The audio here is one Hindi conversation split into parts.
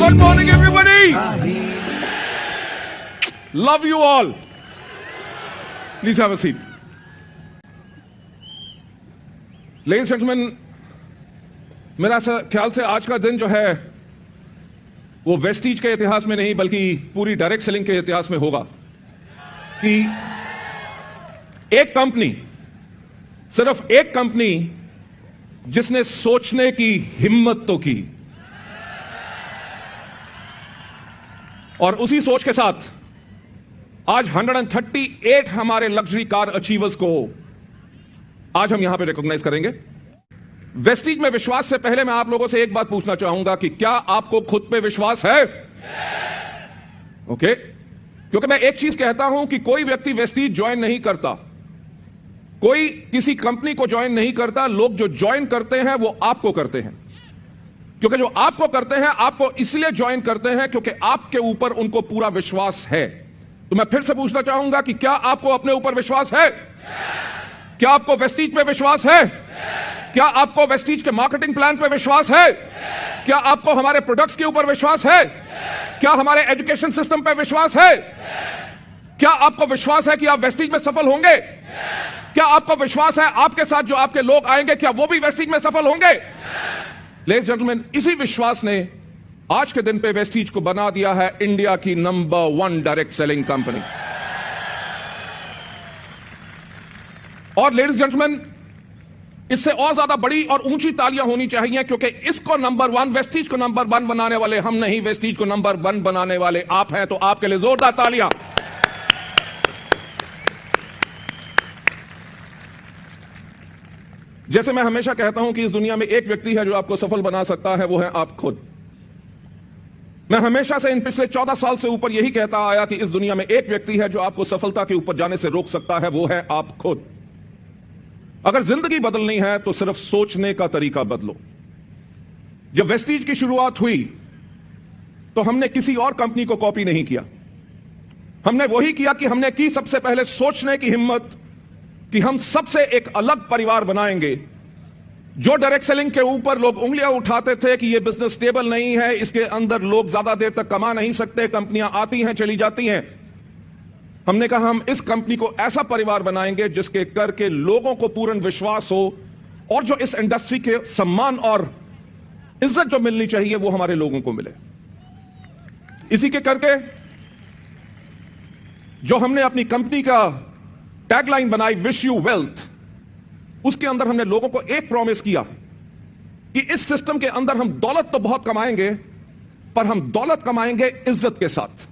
Good morning, everybody. Love you all. Please have a seat. Ladies and gentlemen, मेरा ख्याल से आज का दिन जो है वो वेस्टीज के इतिहास में नहीं बल्कि पूरी डायरेक्ट सेलिंग के इतिहास में होगा कि एक कंपनी, सिर्फ एक कंपनी जिसने सोचने की हिम्मत तो की और उसी सोच के साथ आज 138 हमारे लग्जरी कार अचीवर्स को आज हम यहां पे रिकॉग्नाइज करेंगे। वेस्टीज में विश्वास से पहले मैं आप लोगों से एक बात पूछना चाहूंगा कि क्या आपको खुद पे विश्वास है? ओके, क्योंकि मैं एक चीज कहता हूं कि कोई व्यक्ति वेस्टीज ज्वाइन नहीं करता, कोई किसी कंपनी को ज्वाइन नहीं करता। लोग जो ज्वाइन करते हैं वो आपको करते हैं, क्योंकि जो आपको करते हैं आपको इसलिए ज्वाइन करते हैं क्योंकि आपके ऊपर उनको पूरा विश्वास है। तो मैं फिर से पूछना चाहूंगा कि क्या आपको अपने ऊपर विश्वास है? क्या आपको वेस्टीज पे विश्वास है? क्या आपको वेस्टीज के मार्केटिंग प्लान पे विश्वास है? क्या आपको हमारे प्रोडक्ट्स के ऊपर विश्वास है? क्या हमारे एजुकेशन सिस्टम पे विश्वास है? क्या आपको विश्वास है कि आप वेस्टीज में सफल होंगे? क्या आपको विश्वास है आपके साथ जो आपके लोग आएंगे क्या वो भी वेस्टीज में सफल होंगे? लेडीज जेंटलमैन, इसी विश्वास ने आज के दिन पे वेस्टीज को बना दिया है इंडिया की नंबर 1 डायरेक्ट सेलिंग कंपनी। और लेडीज जेंटलमैन, इससे और ज्यादा बड़ी और ऊंची तालियां होनी चाहिए क्योंकि इसको नंबर 1, वेस्टीज को नंबर 1 बनाने वाले हम नहीं, वेस्टीज को नंबर 1 बनाने वाले आप हैं। तो आपके लिए जोरदार तालियां। जैसे मैं हमेशा कहता हूं कि इस दुनिया में एक व्यक्ति है जो आपको सफल बना सकता है, वो है आप खुद। मैं हमेशा से इन पिछले 14 साल से ऊपर यही कहता आया कि इस दुनिया में एक व्यक्ति है जो आपको सफलता के ऊपर जाने से रोक सकता है, वो है आप खुद। अगर जिंदगी बदलनी है तो सिर्फ सोचने का तरीका बदलो। जब वेस्टीज की शुरुआत हुई तो हमने किसी और कंपनी को कॉपी नहीं किया, हमने वही किया कि हमने की सबसे पहले सोचने की हिम्मत कि हम सबसे एक अलग परिवार बनाएंगे। जो डायरेक्ट सेलिंग के ऊपर लोग उंगलियां उठाते थे कि यह बिजनेस स्टेबल नहीं है, इसके अंदर लोग ज्यादा देर तक कमा नहीं सकते, कंपनियां आती हैं चली जाती हैं, हमने कहा हम इस कंपनी को ऐसा परिवार बनाएंगे जिसके करके लोगों को पूर्ण विश्वास हो और जो इस इंडस्ट्री के सम्मान और इज्जत जो मिलनी चाहिए वो हमारे लोगों को मिले। इसी के करके जो हमने अपनी कंपनी का टैगलाइन बनाई, विश यू वेल्थ, उसके अंदर हमने लोगों को एक प्रॉमिस किया कि इस सिस्टम के अंदर हम दौलत तो बहुत कमाएंगे पर हम दौलत कमाएंगे इज्जत के साथ।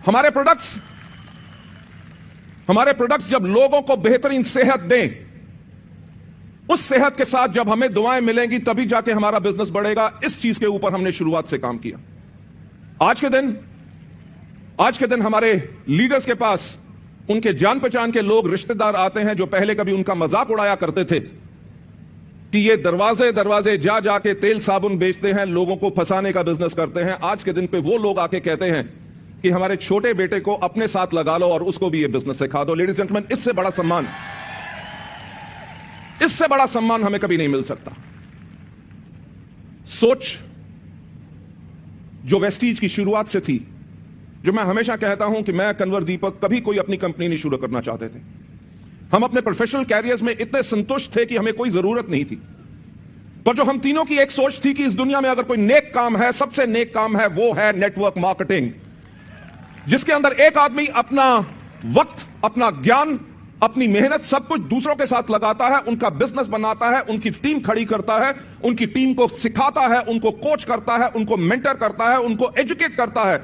हमारे प्रोडक्ट्स जब लोगों को बेहतरीन सेहत दें, उस सेहत के साथ जब हमें दुआएं मिलेंगी तभी जाके हमारा बिजनेस बढ़ेगा। इस चीज के ऊपर हमने शुरुआत से काम किया। आज के दिन हमारे लीडर्स के पास उनके जान पहचान के लोग, रिश्तेदार आते हैं जो पहले कभी उनका मजाक उड़ाया करते थे कि ये दरवाजे दरवाजे जा जाके तेल साबुन बेचते हैं, लोगों को फंसाने का बिजनेस करते हैं। आज के दिन पे वो लोग आके कहते हैं कि हमारे छोटे बेटे को अपने साथ लगा लो और उसको भी ये बिजनेस सिखा दो। लेडीज जेंटलमैन, इससे बड़ा सम्मान हमें कभी नहीं मिल सकता। सोच जो वेस्टीज की शुरुआत से थी, जो मैं हमेशा कहता हूं कि मैं, कन्वर दीपक, कभी कोई अपनी कंपनी नहीं शुरू करना चाहते थे। हम अपने प्रोफेशनल कैरियर्स में इतने संतुष्ट थे कि हमें कोई जरूरत नहीं थी। पर जो हम तीनों की एक सोच थी कि इस दुनिया में अगर कोई नेक काम है, सबसे नेक काम है वो है नेटवर्क मार्केटिंग, जिसके अंदर एक आदमी अपना वक्त, अपना ज्ञान, अपनी मेहनत सब कुछ दूसरों के साथ लगाता है, उनका बिजनेस बनाता है, उनकी टीम खड़ी करता है, उनकी टीम को सिखाता है, उनको कोच करता है, उनको मेंटर करता है, उनको एजुकेट करता है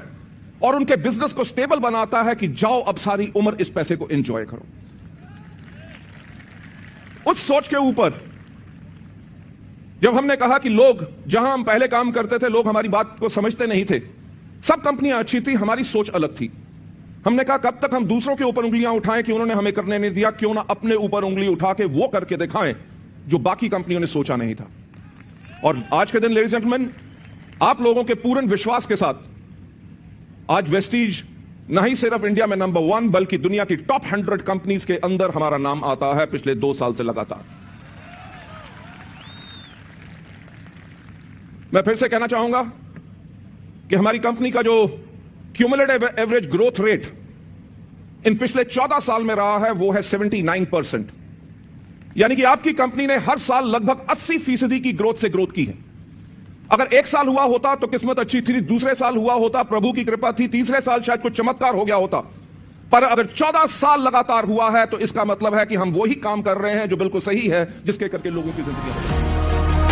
और उनके बिजनेस को स्टेबल बनाता है कि जाओ अब सारी उम्र इस पैसे को एंजॉय करो। उस सोच के ऊपर जब हमने कहा कि लोग, जहां हम पहले काम करते थे, लोग हमारी बात को समझते नहीं थे, सब कंपनियां अच्छी थी, हमारी सोच अलग थी। हमने कहा कब तक हम दूसरों के ऊपर उंगलियां उठाएं कि उन्होंने हमें करने नहीं दिया, क्यों ना अपने ऊपर उंगली उठा के वो करके दिखाएं जो बाकी कंपनियों ने सोचा नहीं था। और आज के दिन लेडीज जेंटलमैन, आप लोगों के पूर्ण विश्वास के साथ आज वेस्टीज न ही सिर्फ इंडिया में नंबर 1 बल्कि दुनिया की टॉप 100 कंपनीज के अंदर हमारा नाम आता है पिछले 2 साल से लगातार। मैं फिर से कहना चाहूंगा कि हमारी कंपनी का जो cumulative average growth rate in पिछले 14 साल में रहा है वो है 79%। यानी कि आपकी कंपनी ने हर साल लगभग 80% की ग्रोथ से ग्रोथ की है। अगर एक साल हुआ होता तो किस्मत अच्छी थी, दूसरे साल हुआ होता प्रभु की कृपा थी, तीसरे साल शायद कुछ चमत्कार हो गया होता। पर अगर 14 साल लगातार हुआ है तो इसका मतलब है कि हम वही काम कर रहे हैं जो बिल्कुल सही है, जिसके करके लोगों की जिंदगी